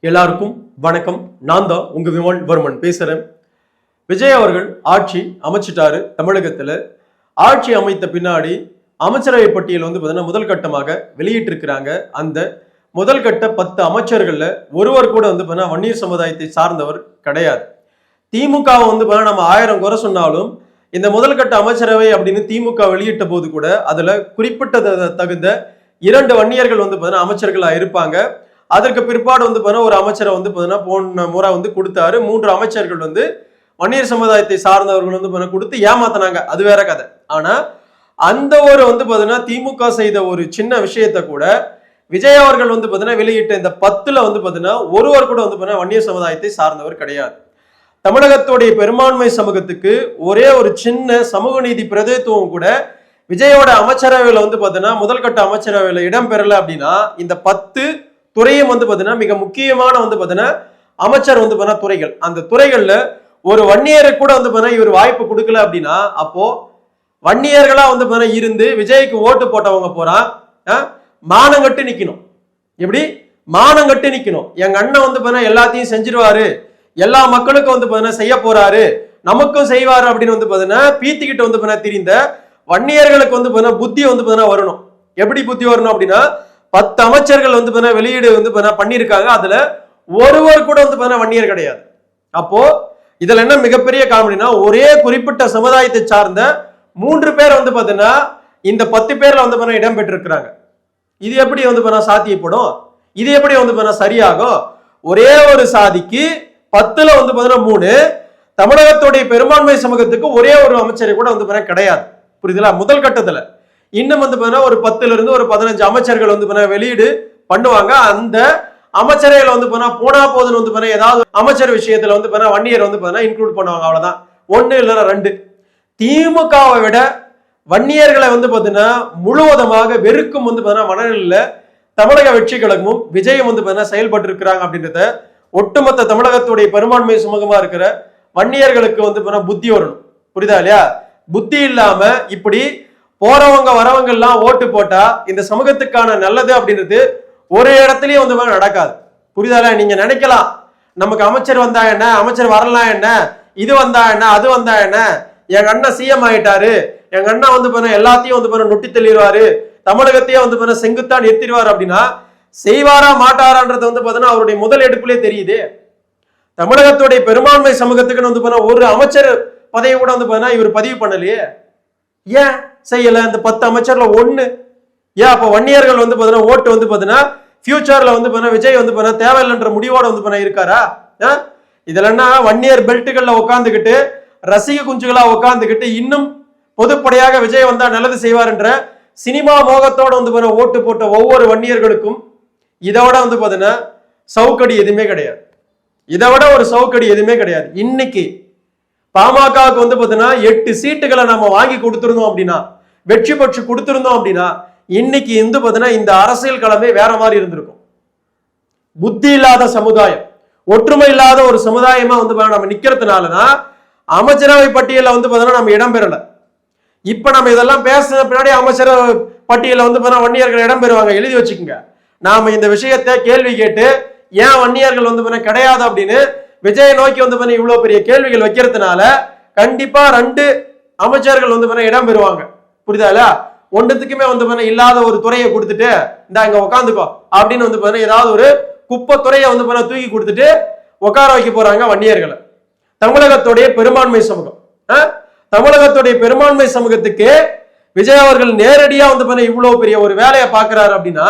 எல்லாருக்கும் வணக்கம். நான் தான் உங்க விமல் வர்மன் பேசுறேன். விஜய் அவர்கள் ஆட்சி அமைச்சிட்டாரு. தமிழகத்துல ஆட்சி அமைத்த பின்னாடி அமைச்சரவை பட்டியல் பாத்தீங்கன்னா முதல் கட்டமாக வெளியிட்டிருக்கிறாங்க. அந்த முதல் கட்ட 10 அமைச்சர்கள்ல ஒருவர் கூட பாத்தீங்கன்னா வன்னியர் சமுதாயத்தை சார்ந்தவர் கிடையாது. திமுக பாத்தீங்கன்னா நம்ம 1000 குறை சொன்னாலும் இந்த முதல் கட்ட அமைச்சரவை அப்படின்னு திமுக வெளியிட்ட போது கூட அதுல குறிப்பிட்ட தகுந்த 2 வன்னியர்கள் பாத்தீங்கன்னா அமைச்சர்களா இருப்பாங்க. அதற்கு பிற்பாடு ஒரு அமைச்சரை போன முறை கொடுத்தாரு. 3 அமைச்சர்கள் வன்னியர் சமுதாயத்தை சார்ந்தவர்கள் கொடுத்து ஏமாத்தினாங்க. அது வேற கதை. ஆனா அந்த ஒரு பாத்தீங்கன்னா திமுக செய்த ஒரு சின்ன விஷயத்தை கூட விஜய் அவர்கள் பாத்தீங்கன்னா வெளியிட்ட இந்த 10ல பாத்தீங்கன்னா ஒருவர் கூட பாத்தீங்கன்னா வன்னியர் சமுதாயத்தை சார்ந்தவர் கிடையாது. தமிழகத்துடைய பெரும்பான்மை சமூகத்துக்கு ஒரே ஒரு சின்ன சமூக நீதி பிரதித்துவம் கூட விஜயோட அமைச்சரவையில பாத்தீங்கன்னா முதல் கட்ட அமைச்சரவையில இடம்பெறல அப்படின்னா இந்த 10 துறையும் பாத்தீங்கன்னா மிக முக்கியமான பாத்தீங்கன்னா அமைச்சர் பாத்தீங்கன்னா துறைகள். அந்த துறைகள்ல ஒரு வன்னியருக்கு கூட பாத்தீங்கன்னா இவர் வாய்ப்பு கொடுக்கல அப்படின்னா அப்போ வன்னியர்களா பாத்தீங்கன்னா இருந்து விஜய்க்கு ஓட்டு போட்டவங்க போறான் மானங்கட்டு நிக்கணும். எப்படி மானங்கட்டு நிக்கணும்? எங்க அண்ணன் பாத்தீங்கன்னா எல்லாத்தையும் செஞ்சிருவாரு, எல்லா மக்களுக்கும் பாத்தீங்கன்னா செய்ய போறாரு, நமக்கும் செய்வாரு அப்படின்னு பாத்தீங்கன்னா பீத்திக்கிட்டு பாத்தீங்கன்னா தெரிந்த வன்னியர்களுக்கு பாத்தீங்கன்னா புத்தி பாத்தீங்கன்னா வரணும். எப்படி புத்தி வரணும் அப்படின்னா 10 அமைச்சர்கள் வெளியீடு பண்ணியிருக்காங்க. அதுல ஒருவர் கூட வன்னியர் கிடையாது. அப்போ இதுல என்ன மிகப்பெரிய காமெடினா ஒரே குறிப்பிட்ட சமுதாயத்தை சார்ந்த 3 பேர் பாத்தீங்கன்னா இந்த 10 பேர்ல இடம் பெற்றிருக்கிறாங்க. இது எப்படி சாத்தியப்படும்? இது எப்படி சரியாகும்? ஒரே ஒரு சாதிக்கு 10ல பாத்தீங்கன்னா 3, தமிழகத்துடைய பெரும்பான்மை சமூகத்துக்கு ஒரே ஒரு அமைச்சரை கூட கிடையாது. புரியுதுல? முதல் கட்டத்துல இன்னும் ஒரு 10ல இருந்து ஒரு 15 அமைச்சர்கள் வெளியீடு பண்ணுவாங்க. அந்த அமைச்சரைகள் போனா போதுன்னு ஏதாவது அமைச்சர் விஷயத்துல வன்னியர் இன்க்ளூட் பண்ணுவாங்க. அவ்வளவுதான். 1 இல்ல 2. திமுகவை விட வன்னியர்களை பாத்தீங்கன்னா முழுவதுமாக வெறுக்கும் மனநிலையில தமிழக வெற்றி கழகமும் விஜயம் செயல்பட்டு இருக்கிறாங்க அப்படின்றத ஒட்டுமொத்த தமிழகத்துடைய பெரும்பான்மை சமூகமா இருக்கிற வன்னியர்களுக்கு புத்தி வரணும். புரியுதா இல்லையா? புத்தி இல்லாம இப்படி போறவங்க வரவங்க எல்லாம் ஓட்டு போட்டா இந்த சமூகத்துக்கான நல்லது அப்படின்றது ஒரு இடத்துலயும் நடக்காது. புரியுதா? நீங்க நினைக்கலாம் நமக்கு அமைச்சர் வந்தா என்ன, அமைச்சர் வரலாம் என்ன, இது வந்தா என்ன, அது வந்தா என்ன, எங்க அண்ணன் சிஎம் ஆயிட்டாரு, எங்க அண்ணன் எல்லாத்தையும் நொட்டி தள்ளிடுவாரு, தமிழகத்தையே செங்குத்தான் நிறுத்திடுவாரு அப்படின்னா செய்வாரா மாட்டாரான்றது பாத்தீங்கன்னா அவருடைய முதல் எடுப்புலயே தெரியுது. தமிழகத்துடைய பெரும்பான்மை சமூகத்துக்கு ஒரு அமைச்சர் பதவி கூட பாத்தீங்கன்னா இவர் பதிவு பண்ணலையே. ஏன் செய்யல? இந்த 10 அமைச்சர்ல 1 ஏன்? அப்ப வன்னியர்கள் பாத்தீங்கன்னா ஓட்டு பாத்தீங்கன்னா ஃபியூச்சர்ல பாத்தீங்கன்னா விஜய் பாத்தீங்கன்னா தேவையில்லைன்ற முடிவோட இருக்காரா? இதுல என்ன வன்னியர் பெல்ட்டுகள்ல உட்காந்துக்கிட்டு ரசிக குஞ்சுகளா உட்காந்துக்கிட்டு இன்னும் பொதுப்படையாக விஜய் வந்தா நல்லது செய்வார்ன்ற சினிமா மோகத்தோட ஓட்டு போட்ட ஒவ்வொரு வன்னியர்களுக்கும் இதோட பாத்தீங்கன்னா சவுக்கடி எதுவுமே கிடையாது. இதை விட ஒரு சவுக்கடி எதுவுமே கிடையாது. இன்னைக்கு பாமகவுக்கு பாத்தீங்கன்னா 8 சீட்டுகளை நம்ம வாங்கி கொடுத்திருந்தோம் அப்படின்னா, வெற்றி பெற்று கொடுத்திருந்தோம் அப்படின்னா இன்னைக்கு பாத்தீங்கன்னா இந்த அரசியல் களமே வேற மாதிரி இருந்திருக்கும். புத்தி இல்லாத சமுதாயம், ஒற்றுமை இல்லாத ஒரு சமுதாயமா நம்ம நிக்கிறதுனாலதான் அமைச்சரவை பட்டியல பாத்தீங்கன்னா நம்ம இடம் பெறல. இப்ப நம்ம இதெல்லாம் பேசுன பின்னாடி அமைச்சரவை பட்டியல வன்னியர்கள் இடம் பெறுவாங்க. எழுதி வச்சுக்கோங்க. நாம இந்த விஷயத்தை கேள்வி கேட்டு ஏன் வன்னியர்கள் கிடையாது அப்படின்னு விஜய் நோக்கி இவ்வளவு பெரிய கேள்விகள் வைக்கிறதுனால கண்டிப்பா 2 அமைச்சர்கள் இடம் பெறுவாங்க. புரியுதா? ஒன்றுத்துக்குமே இல்லாத ஒரு துறையை கொடுத்துட்டு இந்த இங்க உட்காந்துக்கோ அப்படின்னு ஏதாவது ஒரு குப்பை துறையை தூக்கி கொடுத்துட்டு உட்கார வைக்க போறாங்க வன்னியர்களை. தமிழகத்துடைய பெரும்பான்மை சமூகம், தமிழகத்துடைய பெரும்பான்மை சமூகத்துக்கு விஜய் அவர்கள் நேரடியா இவ்வளவு பெரிய ஒரு வேலையை பாக்குறாரு அப்படின்னா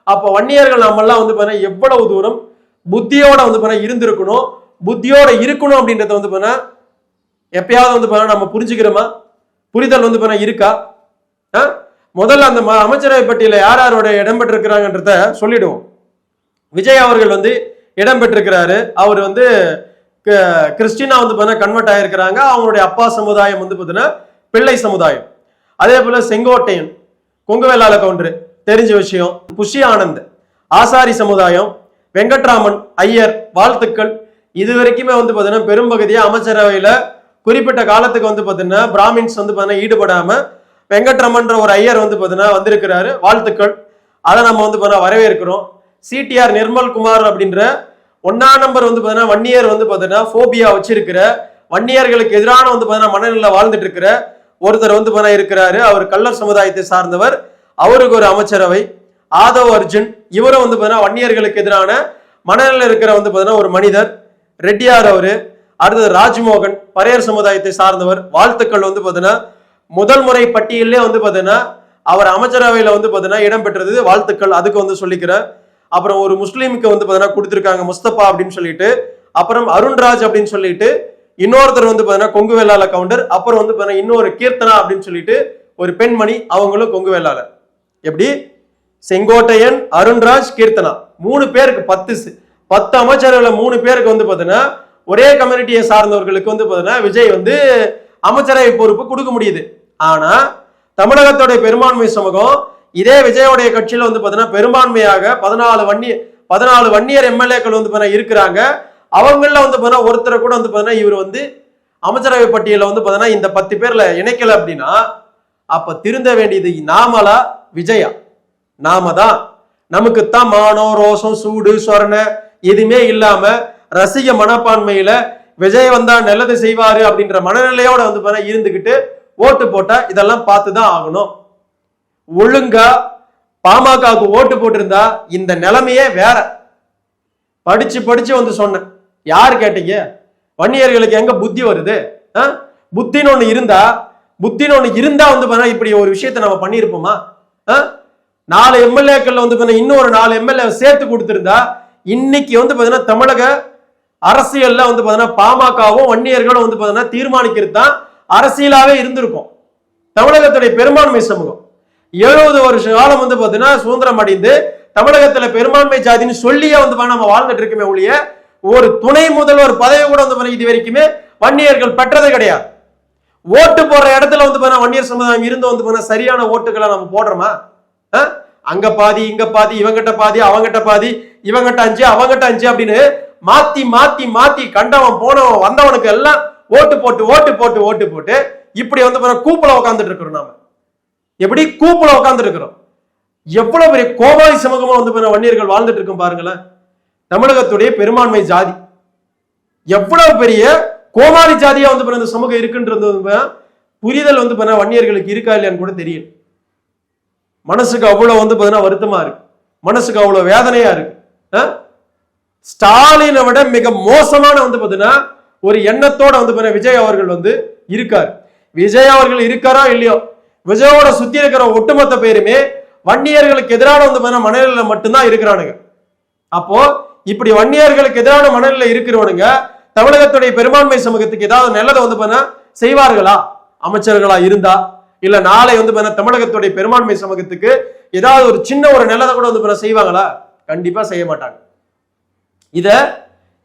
அப்ப வன்னியர்கள் நம்ம எல்லாம் எவ்வளவு தூரம் புத்தியோட இருந்திருக்கணும், புத்தியோட இருக்கணும் அப்படின்றத எப்பயாவது நம்ம புரிஞ்சுக்கிறோமா? புரிதல் இருக்கா? முதல்ல அந்த அமைச்சரவை பட்டியல யார் யாரோட இடம் பெற்றிருக்கிறாங்கன்றத சொல்லிடுவோம். விஜய் அவர்கள் இடம் பெற்றிருக்கிறாரு. அவர் கிறிஸ்டினா கன்வெர்ட் ஆயிருக்கிறாங்க. அவங்களுடைய அப்பா சமுதாயம் பாத்தீங்கன்னா பிள்ளை சமுதாயம். அதே போல செங்கோட்டையன், கொங்குவேலால கவுண்டர் தெரிஞ்ச விஷயம், புஷி ஆனந்த் ஆசாரி சமுதாயம், வெங்கட்ராமன் ஐயர் வாழ்த்துக்கள். இது வரைக்குமே பாத்தீங்கன்னா பெரும்பகுதியா அமைச்சரவையில குறிப்பிட்ட காலத்துக்கு பாத்தீங்கன்னா பிராமின்ஸ் பாத்தீங்கன்னா ஈடுபடாம வெங்கட்ரமன்ற ஒரு ஐயர் பாத்தீங்கன்னா வந்திருக்கிறாரு. வாழ்த்துக்கள். அதை நம்ம வரவேற்கிறோம். சிடிஆர் நிர்மல் குமார் அப்படின்ற ஒன்னாம் நம்பர் வந்து பாத்தீங்கன்னா வன்னியர் வந்து பாத்தீங்கன்னா போபியா வச்சிருக்கிற, வன்னியர்களுக்கு எதிரான வந்து பாத்தீங்கன்னா மனநிலை வாழ்ந்துட்டு இருக்கிற ஒருத்தர் வந்து பாத்தீங்கன்னா இருக்கிறாரு. அவர் கள்ளர் சமுதாயத்தை சார்ந்தவர். அவருக்கு ஒரு அமைச்சரவை. ஆதவ் அர்ஜுன், இவரும் வந்து பாத்தீங்கன்னா வன்னியர்களுக்கு எதிரான மனநிலை இருக்கிற வந்து பாத்தீங்கன்னா ஒரு மனிதர். ரெட்டியார் அவரு. அடுத்தது ராஜ்மோகன், பரையர் சமுதாயத்தை சார்ந்தவர். வாழ்த்துக்கள் வந்து பாத்தீங்கன்னா முதல் முறை பட்டியலே வந்து பாத்தீங்கன்னா அவர் அமைச்சரவையில வந்து பாத்தீங்கன்னா இடம் பெற்றது. வாழ்த்துக்கள், அதுக்கு வந்து சொல்லிக்கிறேன். அப்புறம் ஒரு முஸ்லீமுக்கு வந்து பாத்தீங்கன்னா கொடுத்திருக்காங்க, முஸ்தபா அப்படின்னு சொல்லிட்டு. அப்புறம் அருண்ராஜ் அப்படின்னு சொல்லிட்டு இன்னொருத்தர் வந்து பாத்தீங்கன்னா கொங்கு வேளாள கவுண்டர். அப்புறம் வந்து பாத்தீங்கன்னா இன்னொரு கீர்த்தனா அப்படின்னு சொல்லிட்டு ஒரு பெண்மணி, அவங்களும் கொங்கு வேளாளர். எப்படி? செங்கோட்டையன், அருண்ராஜ், கீர்த்தனா, 3 பேருக்கு 10 அமைச்சர்கள் 3 பேருக்கு வந்து பாத்தீங்கன்னா ஒரே கம்யூனிட்டியை சார்ந்தவர்களுக்கு வந்து பாத்தீங்கன்னா விஜய் வந்து அமைச்சரவை பொறுப்பு கொடுக்க முடியுது. ஆனா தமிழகத்தோட பெரும்பான்மை சமூகம் இதே விஜயோடைய கட்சியில வந்து பாத்தீங்கன்னா பெரும்பான்மையாக 14 வன்னியர் எம்எல்ஏக்கள் வந்து பாத்தீங்கன்னா இருக்கிறாங்க. அவங்கள வந்து பாத்தீங்கன்னா ஒருத்தரை கூட வந்து பாத்தீங்கன்னா இவர் வந்து அமைச்சரவை பட்டியல வந்து பாத்தீங்கன்னா இந்த 10 பேர்ல இணைக்கல அப்படின்னா அப்ப திருந்த வேண்டியது நாமளா விஜயா? நாம தான். நமக்குத்தான் மானம், ரோசம், சூடு, சொரண எதுவுமே இல்லாம ரசிக மனப்பான்மையில விஜய் வந்தா நல்லது செய்வாரு அப்படின்ற மனநிலையோட வந்து பாத்தீங்கன்னா இருந்துகிட்டு ஓட்டு போட்டா இதெல்லாம் பார்த்துதான் ஆகணும். ஒழுங்கா பாமகவுக்கு ஓட்டு போட்டிருந்தா இந்த நிலைமையே வேற. படிச்சு வந்து சொன்னேன். யாரு கேட்டீங்க? வன்னியர்களுக்கு எங்க புத்தி வருது? புத்தின்னு ஒண்ணு இருந்தா வந்து பாத்தீங்கன்னா இப்படி ஒரு விஷயத்த நம்ம பண்ணிருப்போமா? 4 எம்எல்ஏக்கள் வந்து பாத்தீங்கன்னா இன்னொரு 4 எம்எல்ஏ சேர்த்து கொடுத்திருந்தா இன்னைக்கு வந்து பாத்தீங்கன்னா தமிழக அரசியல்ல வந்து பாத்தீங்கன்னா பாமகவும் வன்னியர்களும் வந்து பாத்தீங்கன்னா தீர்மானிக்கிறது தான் அரசியலாவே இருந்திருக்கும். தமிழகத்துடைய பெரும்பான்மை சமூகம் 70 வருஷ காலம் வந்து பாத்தீங்கன்னா சுதந்திரம் அடைந்து தமிழகத்துல பெரும்பான்மை ஜாதின்னு சொல்லியே வந்து நம்ம வாழ்ந்துட்டு இருக்குமே ஒழிய ஒரு துணை முதல்வர் பதவி கூட வந்து இது வரைக்குமே வன்னியர்கள் பெற்றது கிடையாது. ஓட்டு போடுற இடத்துல வந்து வன்னியர் சமுதாயம் இருந்து வந்து சரியான ஓட்டுகளை நம்ம போடுறோமா? அங்க பாதி இங்க பாதி, இவங்கிட்ட பாதி அவங்கிட்ட பாதி, இவங்கிட்ட 5 அவங்கிட்ட 5 அப்படின்னு மாத்தி மாத்தி மாத்தி கண்டவன் போனவன் வந்தவனுக்கு எல்லாம் ஓட்டு போட்டு இப்படி வந்து கூப்புல உட்காந்துட்டு இருக்கிறோம். நாம எப்படி கூப்புல உட்காந்துட்டு இருக்கிறோம்? எவ்வளவு பெரிய கோமாளி சமூகமா வந்து வன்னியர்கள் வாழ்ந்துட்டு இருக்கும் பாருங்களேன். தமிழகத்துடைய பெரும்பான்மை ஜாதி எவ்வளவு பெரிய கோமாளி ஜாதியா வந்து இந்த சமூகம் இருக்குன்றது புரிதல் வந்து வன்னியர்களுக்கு இருக்கா இல்லையான்னு கூட தெரியல. மனசுக்கு அவ்வளவு வந்து வருத்தமா இருக்கு, மனசுக்கு அவ்வளவு வேதனையா இருக்கு. ஸ்டாலினை விட மிக மோசமான வந்து ஒரு எண்ணத்தோட வந்து விஜய் அவர்கள் வந்து இருக்காரு. விஜய் அவர்கள் இருக்காரோ இல்லையோ, விஜயோட சுத்தி இருக்கிற ஒட்டுமொத்த பேருமே வன்னியர்களுக்கு எதிரான வந்து மனநிலையில மட்டும்தான் இருக்கிறானுங்க. அப்போ இப்படி வன்னியர்களுக்கு எதிரான மனநிலை இருக்கிறவனுங்க தமிழகத்துடைய பெரும்பான்மை சமூகத்துக்கு ஏதாவது நல்லதை வந்து செய்வார்களா? அமைச்சர்களா இருந்தா இல்ல நாளை வந்து தமிழகத்துடைய பெரும்பான்மை சமூகத்துக்கு ஏதாவது ஒரு சின்ன ஒரு நல்லதை கூட வந்து செய்வாங்களா? கண்டிப்பா செய்ய மாட்டாங்க. இத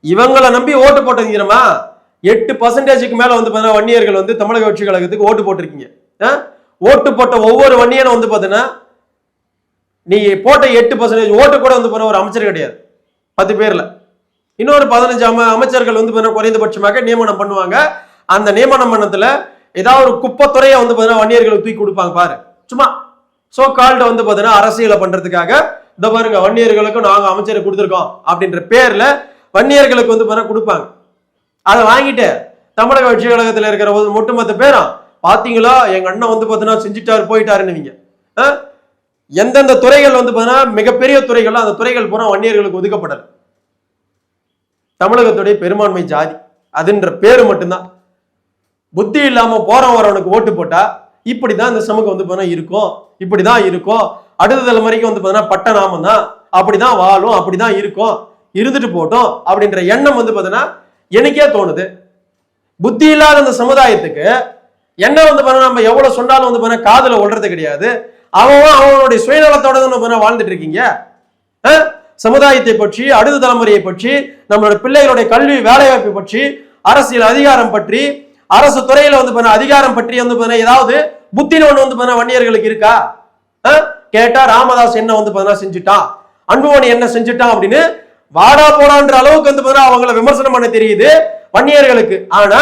இவங்களை நம்பி ஓட்டு போட்டீங்கன்னா 8% மேல வந்து வன்னியர்கள் வந்து தமிழக கட்சி கழகத்துக்கு ஓட்டு போட்டிருக்கீங்க. ஓட்டு போட்ட ஒவ்வொரு வன்னியனும் வந்து பாத்தீங்கன்னா நீ போட்ட 8% ஓட்டு கூட வந்து ஒரு அமைச்சர் கிடையாது. 10 பேர்ல இன்னொரு 15 அமைச்சர்கள் வந்து குறைந்தபட்சமாக நியமனம் பண்ணுவாங்க. அந்த நியமனம் பண்ணத்துல ஏதாவது ஒரு குப்பத்துறையை வந்து வன்னியர்களுக்கு தூக்கி கொடுப்பாங்க பாரு. சும்மா சோ கால்ட வந்து அரசியலை பண்றதுக்காக இந்த பாருங்க வன்னியர்களுக்கும் நாங்க அமைச்சரை கொடுத்துருக்கோம் அப்படின்ற பேர்ல வன்னியர்களுக்கு வந்து கொடுப்பாங்க. அதை வாங்கிட்டு தமிழக கட்சி கழகத்துல இருக்கிற ஒட்டுமொத்த பேரும் பாத்தீங்களா எங்க அண்ணன் வந்து செஞ்சுட்டாரு போயிட்டாருன்னு எந்தெந்த துறைகள் வந்து மிகப்பெரிய துறைகள் அந்த துறைகள் பூரா வன்னியர்களுக்கு ஒதுக்கப்படல. தமிழகத்துடைய பெரும்பான்மை ஜாதி அதுன்ற பேரு மட்டும்தான். புத்தி இல்லாம போறவன் வரவனுக்கு ஓட்டு போட்டா இப்படிதான் இந்த சமூகம் வந்து இருக்கும், இப்படிதான் இருக்கும். அடுத்த தலைமுறைக்கு வந்து பட்ட நாமம் தான், அப்படிதான் வாழும், அப்படிதான் இருக்கும், இருந்துட்டு போட்டோம் அப்படின்ற எண்ணம் வந்து எனக்கே தோணுது. புத்தி இல்லாத அந்த சமுதாயத்துக்கு என்ன வந்து நம்ம எவ்வளவு சொன்னாலும் வந்து காதுல ஒல்றது கிடையாது. அவனுடைய சுயநலத்தோட வாழ்ந்துட்டு இருக்கீங்க. சமுதாயத்தை பற்றி, அடுத்த தலைமுறையை பற்றி, நம்மளோட பிள்ளைகளுடைய கல்வி வேலைவாய்ப்பை பற்றி, அரசியல் அதிகாரம் பற்றி, அரசு துறையில வந்து அதிகாரம் பற்றி வந்து ஏதாவது புத்தின்னு ஒண்ணு வந்து வன்னியர்களுக்கு இருக்கா? கேட்டா ராமதாஸ் என்ன வந்து செஞ்சுட்டான், அன்புமணி என்ன செஞ்சுட்டான் அப்படின்னு வாடா போடான்ற அளவுக்கு வந்து அவங்கள விமர்சனம் பண்ண தெரியுது வன்னியர்களுக்கு. ஆனா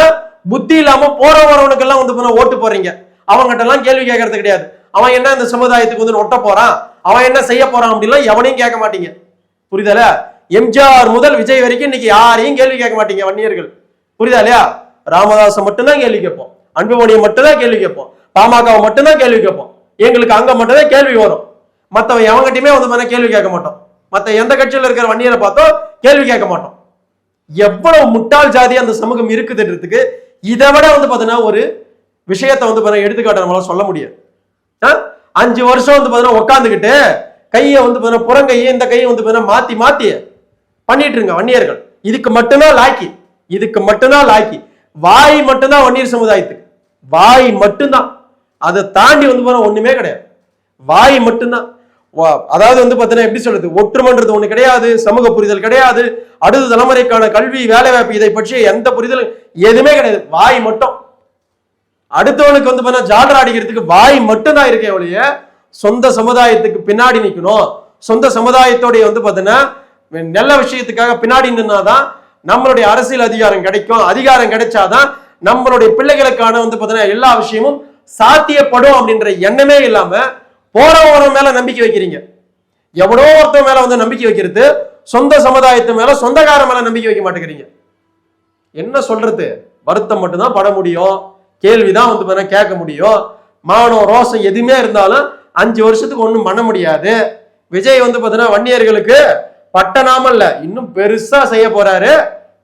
புத்தி இல்லாம போற வரவனுக்கு எல்லாம் வந்து ஓட்டு போறீங்க. அவங்ககிட்ட எல்லாம் கேள்வி கேட்கறது கிடையாது. அவன் என்ன இந்த சமுதாயத்துக்கு வந்து ஒட்ட போறான், அவன் என்ன செய்ய போறான் அப்படின்லாம் எவனையும் கேட்க மாட்டீங்க. புரியுதல? எம்ஜிஆர் முதல் விஜய் வரைக்கும் இன்னைக்கு யாரையும் கேள்வி கேட்க மாட்டீங்க வன்னியர்கள். புரியுதா இல்லையா? ராமதாஸை மட்டும்தான் கேள்வி கேட்போம், அன்புமணியை மட்டும்தான் கேள்வி கேட்போம், பாமகவை மட்டும்தான் கேள்வி கேட்போம். எங்களுக்கு அங்க மட்டும்தான் கேள்வி வரும். மற்றவன் எவங்கிட்டயுமே வந்து கேள்வி கேட்க மாட்டோம். மற்ற எந்த கட்சியில் இருக்கிற வன்னியரை பார்த்தோம் கேள்வி கேட்க மாட்டோம். எவ்வளவு முட்டாள் ஜாதி அந்த சமூகம் இருக்குதுன்றதுக்கு இதை விட வந்து பாத்தீங்கன்னா ஒரு விஷயத்தை வந்து எடுத்துக்காட்ட நம்மளால சொல்ல முடியாது. 5 வருஷம் வந்து உட்காந்துக்கிட்டு கையை வந்து புறங்கையை இந்த கையை வந்து மாத்தி மாத்தி பண்ணிட்டு இருங்க வன்னியர்கள். இதுக்கு மட்டும்தான் லாக்கி, இதுக்கு மட்டும்தான் லாக்கி. வாய் மட்டும்தான் வன்னியர் சமுதாயத்துக்கு, வாய் மட்டும்தான். அதை தாண்டி வந்து ஒண்ணுமே கிடையாது, வாய் மட்டும்தான். அதாவது வந்து பாத்தீங்கன்னா எப்படி சொல்றது, ஒற்றுமைன்றது ஒண்ணு கிடையாது, சமூக புரிதல் கிடையாது, அடுத்த தலைமுறைக்கான கல்வி வேலை வாய்ப்பு இதை பற்றி எந்த புரிதல் எதுவுமே கிடையாது. வாய் மட்டும். அடுத்தவனுக்கு வந்து ஜாலரா அடிக்கிறதுக்கு வாய் மட்டும்தான் இருக்கே ஒழிய சொந்த சமுதாயத்துக்கு பின்னாடி நிக்கணும், சொந்த சமுதாயத்தோடைய வந்து பாத்தீங்கன்னா நல்ல விஷயத்துக்காக பின்னாடி நின்னாதான் நம்மளுடைய அரசியல் அதிகாரம் கிடைக்கும். அதிகாரம் கிடைச்சாதான் நம்மளுடைய பிள்ளைகளுக்கான வந்து பாத்தீங்கன்னா எல்லா விஷயமும் சாத்தியப்படும் அப்படின்ற எண்ணமே இல்லாம போறவங்க மேல நம்பிக்கை வைக்கிறீங்க. எவ்வளோ ஒருத்தர் மேல வந்து நம்பிக்கை வைக்கிறது, சொந்த சமுதாயத்து மேல சொந்தக்கார மேல நம்பிக்கை வைக்க மாட்டேங்கிறீங்க. என்ன சொல்றது, வருத்தம் மட்டும்தான் பட முடியும், கேள்விதான் வந்து கேட்க முடியும். மானம் ரோசம் எதுவுமே இருந்தாலும் 5 வருஷத்துக்கு ஒண்ணும் பண்ண முடியாது. விஜய் வந்து பாத்தீங்கன்னா வன்னியர்களுக்கு பட்டநாமல்ல இன்னும் பெருசா செய்ய போறாரு,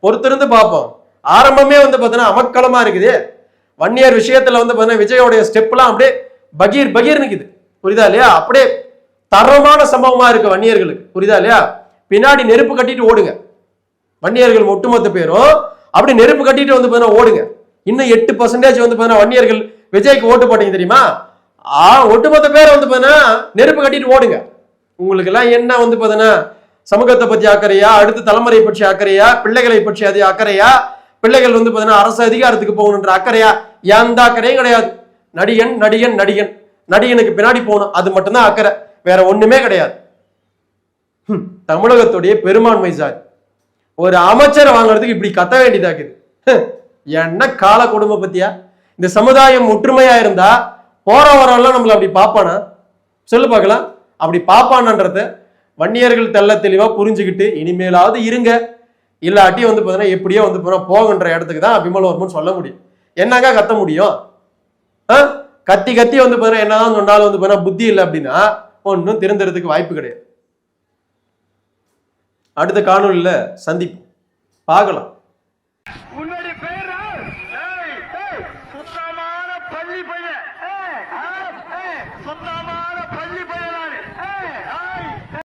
பொறுத்திருந்து பார்ப்போம். ஆரம்பமே வந்து பாத்தீங்கன்னா அமக்களமா இருக்குது. வன்னியர் விஷயத்துல வந்து பாத்தீங்கன்னா விஜயோடைய ஸ்டெப் எல்லாம் அப்படியே பகீர் பகீர் நிக்குது. புரியுதா இல்லையா? அப்படியே தரமான சம்பவமா இருக்கு வன்னியர்களுக்கு. புரியுதா இல்லையா? பின்னாடி நெருப்பு கட்டிட்டு ஓடுங்க வன்னியர்கள், ஒட்டுமொத்த பேரும் அப்படி நெருப்பு கட்டிட்டு வந்து ஓடுங்க. இன்னும் 8% வந்து வன்னியர்கள் விஜய்க்கு ஓட்டு போட்டீங்க தெரியுமா? ஒட்டுமொத்த பேர் வந்து நெருப்பு கட்டிட்டு ஓடுங்க. உங்களுக்கு எல்லாம் என்ன வந்து சமூகத்தை பத்தி அக்கறையா, அடுத்த தலைமுறை பற்றி அக்கறையா, பிள்ளைகளை பற்றி அது அக்கறையா, பிள்ளைகள் வந்து அரசு அதிகாரத்துக்கு போகணுன்ற அக்கறையா? எந்த அக்கறையும் கிடையாது. நடிகன் நடிகன் நடிகன், நடிகனுக்கு பின்னாடி போகணும், அது மட்டும்தான் அக்கறை, வேற ஒண்ணுமே கிடையாது. தமிழகத்துடைய பெரும்பான்மை சார் ஒரு அமைச்சரை வாங்குறதுக்கு இப்படி கத்த வேண்டியதாக்குது. என்ன கால கொடுமை பத்தியா? இந்த சமுதாயம் ஒற்றுமையா இருந்தா போற வரலாம் நம்மள அப்படி பாப்பானா? சொல்லு பார்க்கலாம். அப்படி பாப்பானன்றத வன்னியர்கள் தெள்ள தெளிவா புரிஞ்சுக்கிட்டு இனிமேலாவது இருங்க, இல்லாட்டி வந்து பாத்தீங்கன்னா எப்படியோ வந்து போகின்ற இடத்துக்கு தான் விமல்வர்மன் சொல்ல முடியும். என்னங்க கத்த முடியும்? கத்தி கத்தி வந்து பாத்தீங்கன்னா என்னதான் சொன்னாலும் வந்து பாத்தீங்கன்னா புத்தி இல்லை அப்படின்னா ஒன்னும் திருந்துறதுக்கு வாய்ப்பு கிடையாது. அடுத்த காணொலியில சந்திப்போம், பார்க்கலாம்.